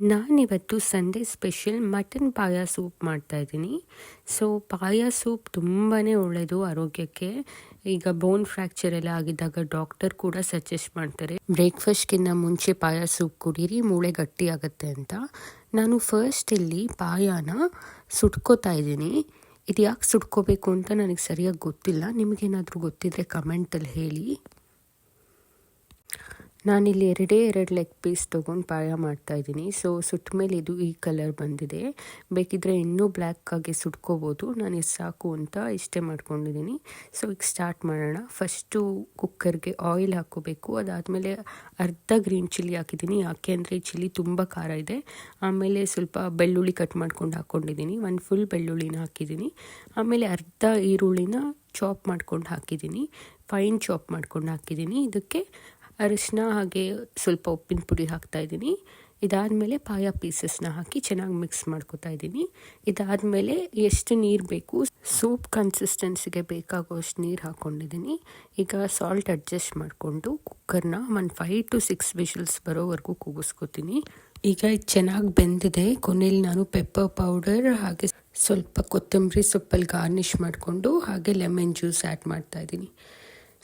ನಾನಿವತ್ತು Sunday special mutton ಪಾಯ soup ಮಾಡ್ತಾಯಿದ್ದೀನಿ. ಸೊ ಪಾಯ ಸೂಪ್ ತುಂಬಾ ಒಳ್ಳೆಯದು ಆರೋಗ್ಯಕ್ಕೆ. ಈಗ ಬೋನ್ ಫ್ರ್ಯಾಕ್ಚರ್ ಎಲ್ಲ ಆಗಿದ್ದಾಗ ಡಾಕ್ಟರ್ ಕೂಡ ಸಜೆಸ್ಟ್ ಮಾಡ್ತಾರೆ, ಬ್ರೇಕ್ಫಾಸ್ಟ್ಗಿಂತ ಮುಂಚೆ ಪಾಯ ಸೂಪ್ ಕುಡೀರಿ, ಮೂಳೆ ಗಟ್ಟಿ ಆಗುತ್ತೆ ಅಂತ. ನಾನು ಫಸ್ಟ್ ಇಲ್ಲಿ ಪಾಯನ ಸುಟ್ಕೋತಾ ಇದ್ದೀನಿ. ಇದು ಯಾಕೆ ಸುಟ್ಕೋಬೇಕು ಅಂತ ನನಗೆ ಸರಿಯಾಗಿ ಗೊತ್ತಿಲ್ಲ. ನಿಮಗೇನಾದರೂ ಗೊತ್ತಿದ್ರೆ ಕಮೆಂಟಲ್ಲಿ ಹೇಳಿ. ನಾನಿಲ್ಲಿ ಎರಡು ಲೆಗ್ ಪೀಸ್ ತೊಗೊಂಡು ಪಾಯ ಮಾಡ್ತಾಯಿದ್ದೀನಿ. ಸೊ ಸುಟ್ಟ ಮೇಲೆ ಇದು ಈ ಕಲರ್ ಬಂದಿದೆ. ಬೇಕಿದ್ದರೆ ಇನ್ನೂ ಬ್ಲ್ಯಾಕಾಗಿ ಸುಟ್ಕೋಬೋದು. ನಾನು ಇದು ಸಾಕು ಅಂತ ಇಷ್ಟೇ ಮಾಡ್ಕೊಂಡಿದ್ದೀನಿ. ಸೊ ಈಗ ಸ್ಟಾರ್ಟ್ ಮಾಡೋಣ. ಫಸ್ಟು ಕುಕ್ಕರ್ಗೆ ಆಯಿಲ್ ಹಾಕ್ಕೋಬೇಕು. ಅದಾದಮೇಲೆ ಅರ್ಧ ಗ್ರೀನ್ ಚಿಲ್ಲಿ ಹಾಕಿದ್ದೀನಿ. ಯಾಕೆ ಅಂದರೆ ಈ ಚಿಲ್ಲಿ ತುಂಬ ಖಾರ ಇದೆ. ಆಮೇಲೆ ಸ್ವಲ್ಪ ಬೆಳ್ಳುಳ್ಳಿ ಕಟ್ ಮಾಡ್ಕೊಂಡು ಹಾಕ್ಕೊಂಡಿದ್ದೀನಿ. ಒಂದು ಫುಲ್ ಬೆಳ್ಳುಳ್ಳಿನ ಹಾಕಿದ್ದೀನಿ. ಆಮೇಲೆ ಅರ್ಧ ಈರುಳ್ಳಿನ ಚಾಪ್ ಮಾಡ್ಕೊಂಡು ಹಾಕಿದ್ದೀನಿ. ಫೈನ್ ಚಾಪ್ ಮಾಡ್ಕೊಂಡು ಹಾಕಿದ್ದೀನಿ. ಇದಕ್ಕೆ ಅರಿಶಿನ ಹಾಗೆ ಸ್ವಲ್ಪ ಉಪ್ಪಿನ ಪುಡಿ ಹಾಕ್ತಾಯಿದ್ದೀನಿ. ಇದಾದಮೇಲೆ ಪಾಯ ಪೀಸಸ್ನ ಹಾಕಿ ಚೆನ್ನಾಗಿ ಮಿಕ್ಸ್ ಮಾಡ್ಕೊತಾ ಇದ್ದೀನಿ. ಇದಾದಮೇಲೆ ಎಷ್ಟು ನೀರು ಬೇಕು, ಸೂಪ್ ಕನ್ಸಿಸ್ಟೆನ್ಸಿಗೆ ಬೇಕಾಗುವಷ್ಟು ನೀರು ಹಾಕ್ಕೊಂಡಿದ್ದೀನಿ. ಈಗ ಸಾಲ್ಟ್ ಅಡ್ಜಸ್ಟ್ ಮಾಡಿಕೊಂಡು ಕುಕ್ಕರ್ನ ಒಂದು 5 to 6 ವಿಷಲ್ಸ್ ಬರೋವರೆಗೂ ಕೂಗಿಸ್ಕೊತೀನಿ. ಈಗ ಇದು ಚೆನ್ನಾಗಿ ಬೆಂದಿದೆ. ಕೊನೆಯಲ್ಲಿ ನಾನು ಪೆಪ್ಪರ್ ಪೌಡರ್ ಹಾಗೆ ಸ್ವಲ್ಪ ಕೊತ್ತಂಬರಿ ಸೊಪ್ಪಲ್ಲಿ ಗಾರ್ನಿಷ್ ಮಾಡಿಕೊಂಡು ಹಾಗೆ ಲೆಮನ್ ಜ್ಯೂಸ್ ಆ್ಯಡ್ ಮಾಡ್ತಾಯಿದ್ದೀನಿ.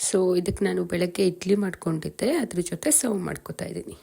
ಸೊ ಇದಕ್ಕೆ ನಾನು ಬೆಳಗ್ಗೆ ಇಡ್ಲಿ ಮಾಡ್ಕೊಂಡಿದ್ದೆ, ಅದ್ರ ಜೊತೆ ಸರ್ವ್ ಮಾಡ್ಕೊತಾ ಇದ್ದೀನಿ.